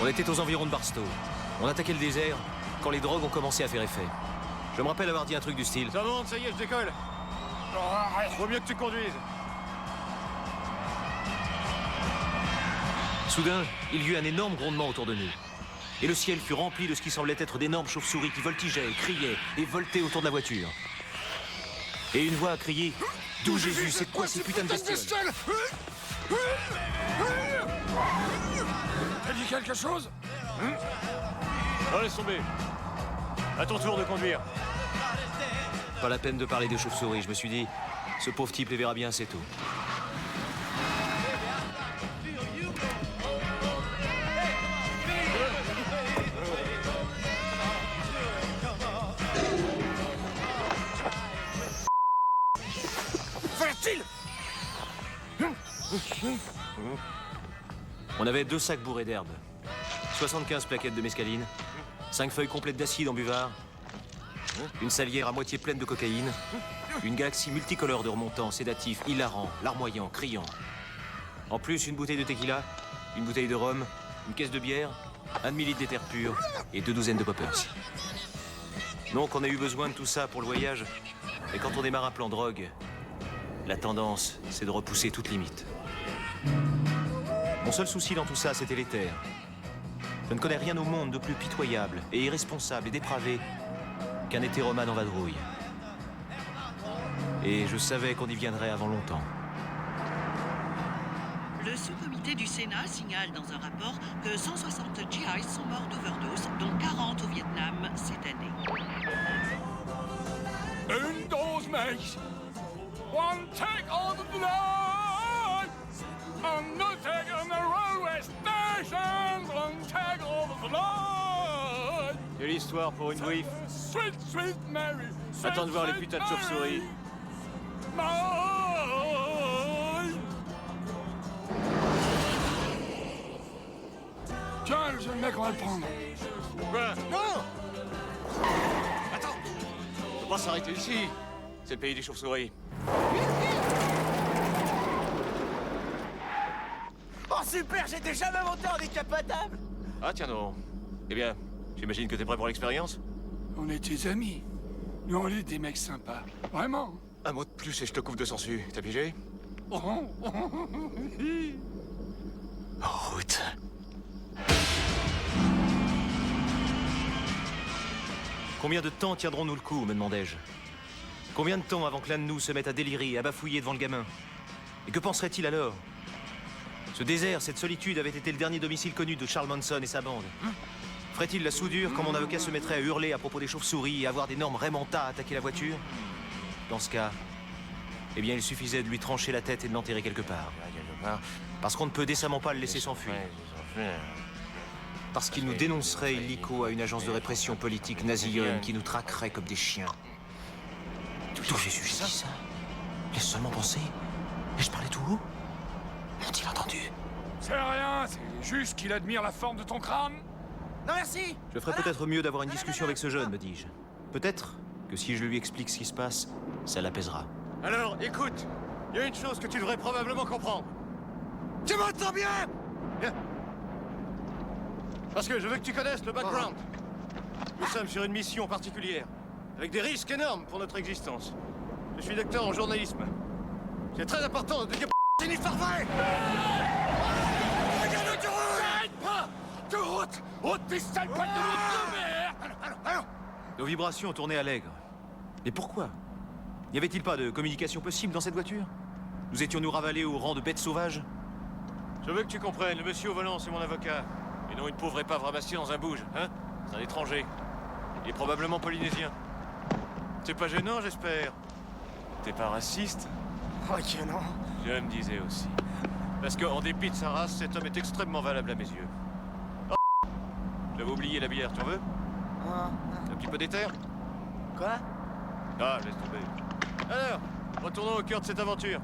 On était aux environs de Barstow. On attaquait le désert quand les drogues ont commencé à faire effet. Je me rappelle avoir dit un truc du style. Ça monte, ça y est, je décolle. Vaut mieux que tu conduises. Soudain, il y eut un énorme grondement autour de nous. Et le ciel fut rempli de ce qui semblait être d'énormes chauves-souris qui voltigeaient, criaient et voltaient autour de la voiture. Et une voix a crié « D'où Jésus, c'est quoi ces putains de bestioles ?» T'as dit quelque chose? Oh, laisse tomber. À ton tour de conduire. Pas la peine de parler des chauves-souris, je me suis dit. Ce pauvre type les verra bien assez tôt. Fait-il? On avait 2 sacs bourrés d'herbes, 75 plaquettes de mescaline, 5 feuilles complètes d'acide en buvard, une salière à moitié pleine de cocaïne, une galaxie multicolore de remontants, sédatifs, hilarants, larmoyants, criants. En plus, une bouteille de tequila, une bouteille de rhum, une caisse de bière, un demi-litre d'éther pur et 2 douzaines de poppers. Donc on a eu besoin de tout ça pour le voyage. Et quand on démarre un plan drogue, la tendance, c'est de repousser toute limite. Mon seul souci dans tout ça, c'était les terres. Je ne connais rien au monde de plus pitoyable et irresponsable et dépravé qu'un hétéromane en vadrouille. Et je savais qu'on y viendrait avant longtemps. Le sous-comité du Sénat signale dans un rapport que 160 GIs sont morts d'overdose, dont 40 au Vietnam cette année. Une dose, mate. One take on the line. Another on the railway station. One take over the line. Quelle histoire pour une brief. Sweet, sweet Mary. Attends de voir les putains de chauves-souris. Tiens, le jeune mec, on va le prendre. Quoi? Non! Attends! Faut pas s'arrêter ici. C'est le pays des chauves-souris. Oh super, j'étais jamais monté en décapotable. Ah tiens non. Eh bien, j'imagine que t'es prêt pour l'expérience? On est tes amis. Nous, on est des mecs sympas. Vraiment. Un mot de plus et je te couvre de sangsues. T'as pigé? Oh. En route. Combien de temps tiendrons-nous le coup, me demandai-je. Combien de temps avant que l'un de nous se mette à délirer, à bafouiller devant le gamin? Et que penserait-il alors? Ce désert, cette solitude avait été le dernier domicile connu de Charles Manson et sa bande. Ferait-il la soudure quand mon avocat se mettrait à hurler à propos des chauves-souris et avoir d'énormes raimentas à attaquer la voiture? Dans ce cas, eh bien, il suffisait de lui trancher la tête et de l'enterrer quelque part. Parce qu'on ne peut décemment pas le laisser s'enfuir. Parce qu'il nous dénoncerait illico à une agence de répression politique nazillonne qui nous traquerait comme des chiens. D'où Jésus, j'ai dit ça? Laisse seulement penser. Et je parlais tout haut? Ont-ils entendu? C'est rien, c'est juste qu'il admire la forme de ton crâne. Non merci. Je ferais peut-être mieux d'avoir une discussion avec ce jeune, me dis-je. Peut-être que si je lui explique ce qui se passe, ça l'apaisera. Alors, écoute, il y a une chose que tu devrais probablement comprendre. Tu m'entends bien? Bien. Parce que je veux que tu connaisses le background. Nous sommes sur une mission particulière, avec des risques énormes pour notre existence. Je suis docteur en journalisme. C'est très important de dire c'est une histoire vraie. Regarde l'autoroute! Arrête pas! De route! Haute pistole, pointe de route de merde! Nos vibrations tournaient à l'aigre. Mais pourquoi? N'y avait-il pas de communication possible dans cette voiture? Nous étions-nous ravalés au rang de bêtes sauvages? Je veux que tu comprennes, le monsieur au volant, c'est mon avocat. Et non une pauvre épave ramassée dans un bouge, hein? C'est un étranger. Il est probablement polynésien. C'est pas gênant, j'espère. T'es pas raciste? Oh que non. Je me disais aussi. Parce qu'en dépit de sa race, cet homme est extrêmement valable à mes yeux. Oh, j'avais oublié la bière, tu en veux? Un petit peu d'éther? Quoi? Ah, laisse tomber. Alors, retournons au cœur de cette aventure.